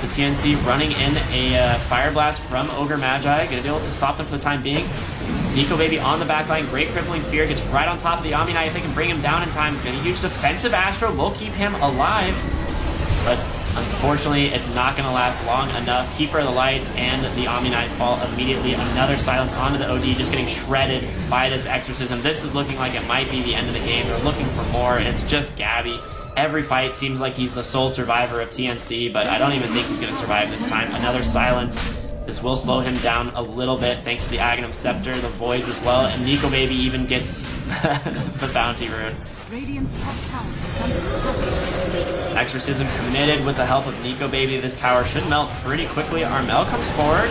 So TNC running in a Fire Blast from Ogre Magi. Gonna be able to stop them for the time being. Nico Baby on the backline. Great Crippling Fear. Gets right on top of the Omni Knight. If they can bring him down in time, it's gonna use defensive Astro. Will keep him alive. But unfortunately, it's not going to last long enough. Keeper of the Light and the Omni Knight fall immediately. Another silence onto the OD, just getting shredded by this Exorcism. This is looking like it might be the end of the game. They're looking for more, and it's just Gabby. Every fight seems like he's the sole survivor of TNC, but I don't even think he's going to survive this time. Another silence. This will slow him down a little bit thanks to the Aghanim Scepter, the Voids as well, and Nico Baby even gets the Bounty Rune. Radiant's top tower is under attack. Exorcism committed with the help of Nico Baby. This tower should melt pretty quickly. Armel comes forward.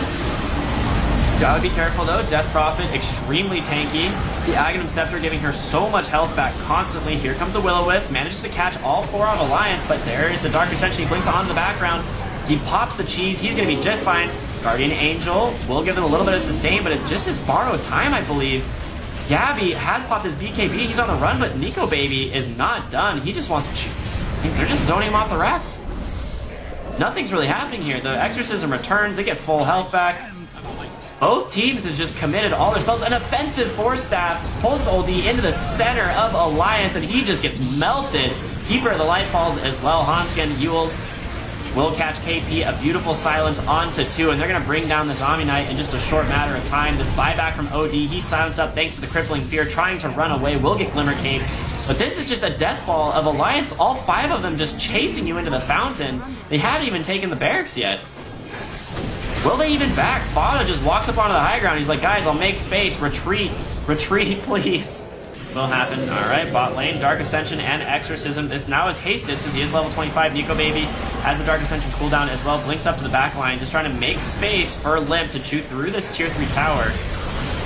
Gotta be careful though. Death Prophet, extremely tanky. The Aghanim Scepter giving her so much health back constantly. Here comes the Will-O-Wisp. Manages to catch all four on Alliance, but there is the Dark Ascension. He blinks on in the background. He pops the cheese. He's gonna be just fine. Guardian Angel will give him a little bit of sustain, but it's just his borrowed time, I believe. Gabby has popped his BKB. He's on the run, but Nico Baby is not done. He just wants to... They're just zoning him off the racks. Nothing's really happening here. The Exorcism returns. They get full health back. Both teams have just committed all their spells. An offensive Force Staff pulls OD into the center of Alliance, and he just gets melted. Keeper of the Light falls as well. Hanskin, Yules will catch KP, a beautiful silence onto 2, and they're going to bring down this Omni Knight in just a short matter of time. This buyback from OD, he's silenced up thanks to the Crippling Fear, trying to run away, will get Glimmer Cape. But this is just a death ball of Alliance, all 5 of them just chasing you into the fountain. They haven't even taken the barracks yet. Will they even back? Fada just walks up onto the high ground. He's like, guys, I'll make space. Retreat. Retreat, please. Will happen. Alright, bot lane, Dark Ascension and Exorcism. This now is hasted since he is level 25. Nico Baby has the Dark Ascension cooldown as well. Blinks up to the back line, just trying to make space for Limp to chew through this tier 3 tower.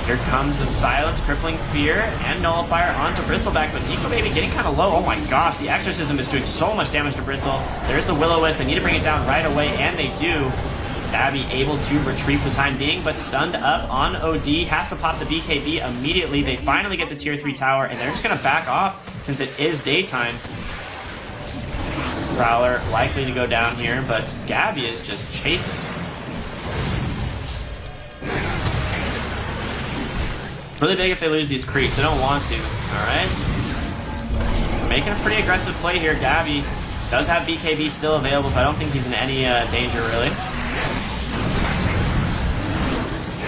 Here comes the Silence, Crippling Fear, and Nullifier onto Bristleback, but Nico Baby getting kind of low. Oh my gosh, the Exorcism is doing so much damage to Bristle. There's the Will-O-Wisp. They need to bring it down right away, and they do. Gabby able to retreat for the time being, but stunned up on OD. Has to pop the BKB immediately. They finally get the tier 3 tower, and they're just going to back off since it is daytime. Prowler likely to go down here, but Gabby is just chasing. Really big if they lose these creeps. They don't want to. Alright. Making a pretty aggressive play here. Gabby does have BKB still available, so I don't think he's in any danger, really.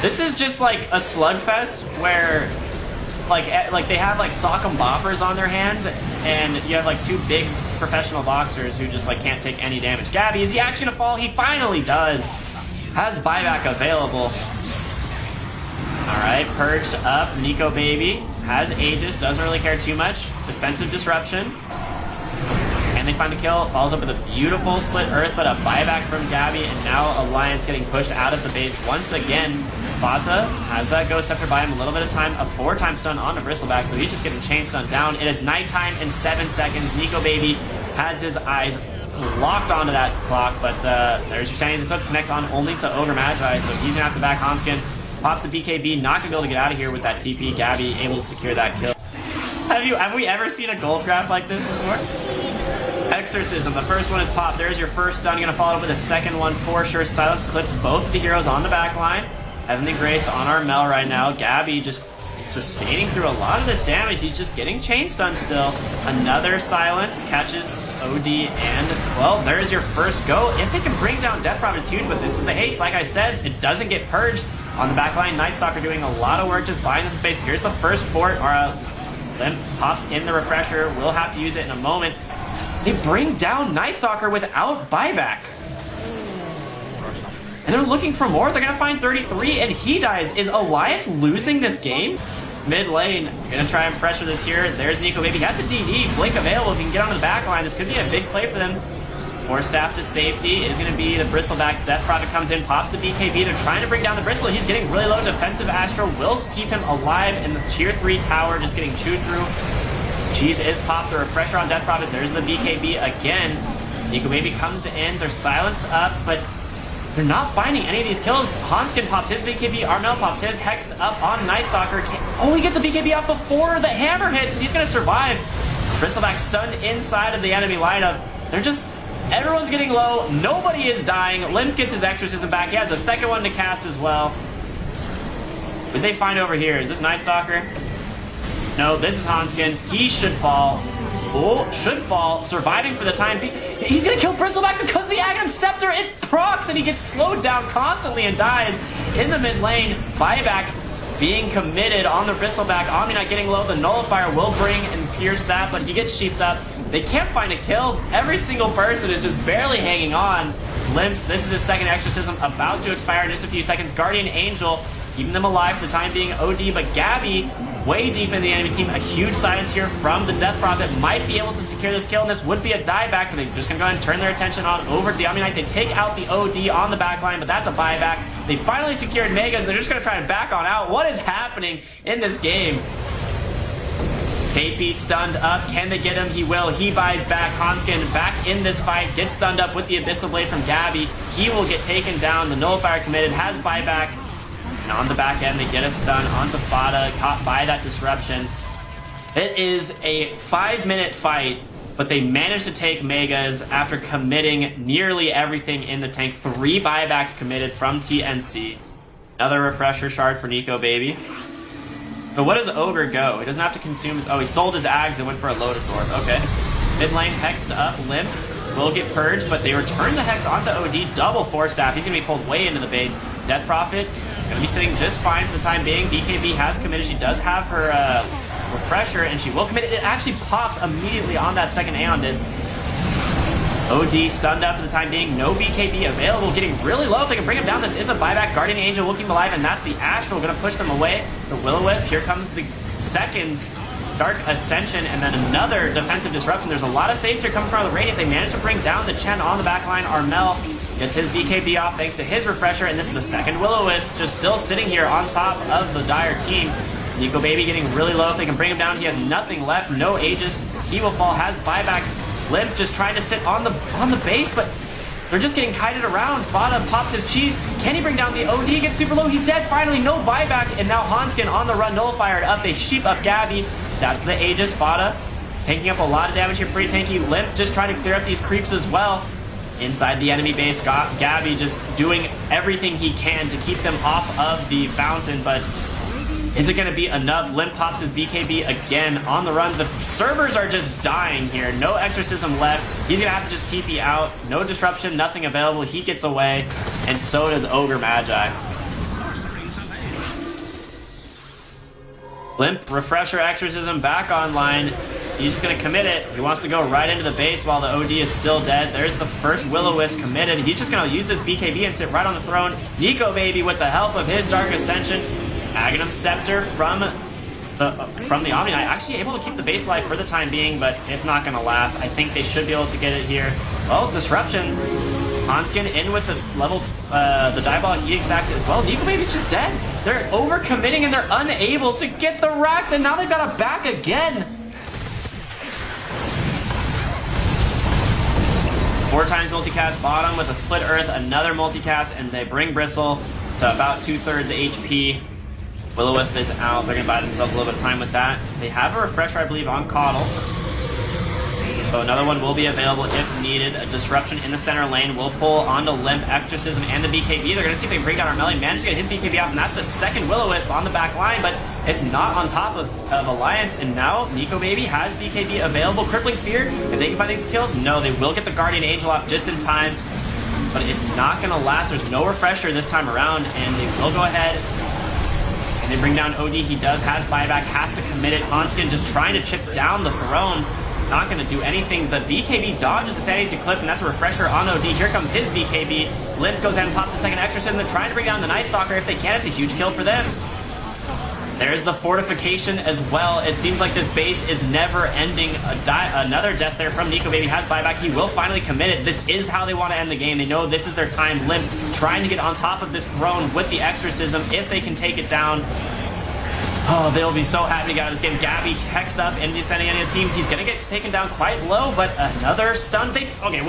This is just like a slugfest where like they have like sock'em boppers on their hands, and you have like 2 big professional boxers who just like can't take any damage. Gabby, is he actually gonna fall? He finally does. Has buyback available. Alright, purged up. Nico Baby has Aegis, doesn't really care too much. Defensive disruption. And they find the kill. Follows up with a beautiful split earth, but a buyback from Gabby, and now Alliance getting pushed out of the base once again. Bata has that Ghost Scepter by him, a little bit of time, a 4-time stun onto Bristleback, so he's just getting chain stun down. It is nighttime in 7 seconds. Nico Baby has his eyes locked onto that clock, but there's your Standing Eclipse, connects on only to Ogre Magi, so he's gonna have to back Hanskin. Pops the BKB, not gonna be able to get out of here with that TP. Gabby able to secure that kill. Have we ever seen a gold graph like this before? Exorcism, the first one is popped. There's your first stun. You're gonna follow up with a second one for sure. Silence clips both of the heroes on the back line. Heavenly Grace on Armel right now. Gabby just sustaining through a lot of this damage. He's just getting chain stun still. Another silence catches OD, and well, there's your first go. If they can bring down Death Prophet, it's huge, but this is the haste. Like I said, it doesn't get purged. On the back line, Nightstalker doing a lot of work, just buying them space. Here's the first fort, or Limp pops in the refresher. We'll have to use it in a moment. They bring down Nightstalker without buyback. And they're looking for more. They're going to find 33, and he dies. Is Alliance losing this game? Mid lane, going to try and pressure this here. There's Nico Baby. He has a DD. Blink available if he can get onto the back line. This could be a big play for them. Force Staff to safety is going to be the Bristleback. Death Prophet comes in, pops the BKB. They're trying to bring down the Bristle. He's getting really low. Defensive Astro will keep him alive in the tier 3 tower, just getting chewed through. Cheese is popped. The refresher on Death Prophet. There's the BKB again. Nico Baby comes in. They're silenced up, but they're not finding any of these kills. Hanskin pops his BKB. Armel pops his. Hexed up on Nightstalker. Oh, he gets the BKB out before the hammer hits, and he's going to survive. Bristleback stunned inside of the enemy lineup. They're just Everyone's getting low. Nobody is dying. Limp gets his exorcism back. He has a second one to cast as well. What did they find over here? Is this Night Stalker? No, this is Hanskin. He should fall. Oh, should fall. Surviving for the time being. He's gonna kill Bristleback because the Aghanim Scepter, it procs and he gets slowed down constantly and dies in the mid lane. Buyback being committed on the Bristleback. Omni-Knight getting low. The Nullifier will bring and pierce that, but he gets sheeped up. They can't find a kill. Every single person is just barely hanging on. Limps, this is his second exorcism about to expire in just a few seconds. Guardian Angel keeping them alive for the time being. OD, but Gabby way deep in the enemy team. A huge silence here from the Death Prophet. Might be able to secure this kill, and this would be a dieback, but they're just going to go ahead and turn their attention on over to the Omni-Knight. They take out the OD on the back line, but that's a buyback. They finally secured Megas. They're just going to try and back on out. What is happening in this game? KP stunned up. Can they get him? He will. He buys back. Hanskin back in this fight. Gets stunned up with the Abyssal Blade from Gabby. He will get taken down. The Nullifier committed. Has buyback. And on the back end, they get it stunned onto Fada, caught by that disruption. It is a 5-minute fight, but they managed to take Megas after committing nearly everything in the tank. 3 buybacks committed from TNC. Another refresher shard for Nico Baby. But what does Ogre go? He doesn't have to consume his... Oh, he sold his Ags and went for a Lotus Orb. Okay. Mid lane hexed up. Limp will get purged, but they return the Hex onto OD. Double Force Staff. He's going to be pulled way into the base. Death Prophet going to be sitting just fine for the time being. BKB has committed. She does have her refresher, and she will commit. It actually pops immediately on that second Aeon Disc. OD stunned up for the time being. No BKB available. Getting really low. If they can bring him down, this is a buyback. Guardian Angel will keep him alive, and that's the Astral going to push them away. The Will-O-Wisp. Here comes the second Dark Ascension, and then another defensive disruption. There's a lot of saves here coming from the Radiant. They managed to bring down the Chen on the back line. Armel gets his BKB off thanks to his refresher, and this is the second Will-O-Wisp just still sitting here on top of the Dire team. Nico Baby getting really low. If they can bring him down, he has nothing left. No Aegis. He will fall. Has buyback. Limp just trying to sit on the base, but they're just getting kited around. Fada pops his cheese. Can he bring down the OD? Gets super low. He's dead. Finally, no buyback. And now Hanskin on the run. Nullifier up. They sheep up Gabby. That's the Aegis. Fada taking up a lot of damage here. Pretty tanky. Limp just trying to clear up these creeps as well. Inside the enemy base, got Gabby just doing everything he can to keep them off of the fountain, but is it going to be enough? Limp pops his BKB again on the run. The servers are just dying here. No exorcism left. He's going to have to just TP out. No disruption, nothing available. He gets away, and so does Ogre Magi. Limp, refresher, exorcism back online. He's just going to commit it. He wants to go right into the base while the OD is still dead. There's the first Will-O-Wisp committed. He's just going to use this BKB and sit right on the throne. Nico Baby with the help of his Dark Ascension. Aghanim Scepter from the Omni-Knight. Actually able to keep the base alive for the time being, but it's not going to last. I think they should be able to get it here. Well, disruption. Hanskin in with the level, the Diabolic EX stacks as well. Nico Baby's just dead. They're over-committing and they're unable to get the racks, and now they've got a back again. 4 times multicast bottom with a split earth, another multicast, and they bring Bristle to about 2/3 HP. Will-O-Wisp is out. They're going to buy themselves a little bit of time with that. They have a refresher, I believe, on Coddle. So another one will be available if needed. A disruption in the center lane will pull onto Limp, Exorcism, and the BKB. They're going to see if they can bring down Armel. He managed to get his BKB off, and that's the second Will-O-Wisp on the back line, but it's not on top of Alliance, and now Nico Baby has BKB available. Crippling Fear, if they can find these kills, no, they will get the Guardian Angel off just in time, but it's not going to last. There's no refresher this time around, and they will go ahead and they bring down OD. He does has buyback, has to commit it. Hanskin just trying to chip down the throne. Not going to do anything. The BKB dodges the Sanity's Eclipse, and that's a refresher on OD. Here comes his BKB. Limp goes ahead and pops the second Exorcism. They're trying to bring down the Night Stalker. If they can, it's a huge kill for them. There's the fortification as well. It seems like this base is never ending. Another death there from Nico Baby has buyback. He will finally commit it. This is how they want to end the game. They know this is their time. Limp trying to get on top of this throne with the Exorcism. If they can take it down, oh, they'll be so happy to get out of this game. Gabby hexed up in the Ascending Enemy team. He's going to get taken down quite low, but another stun thing. Okay.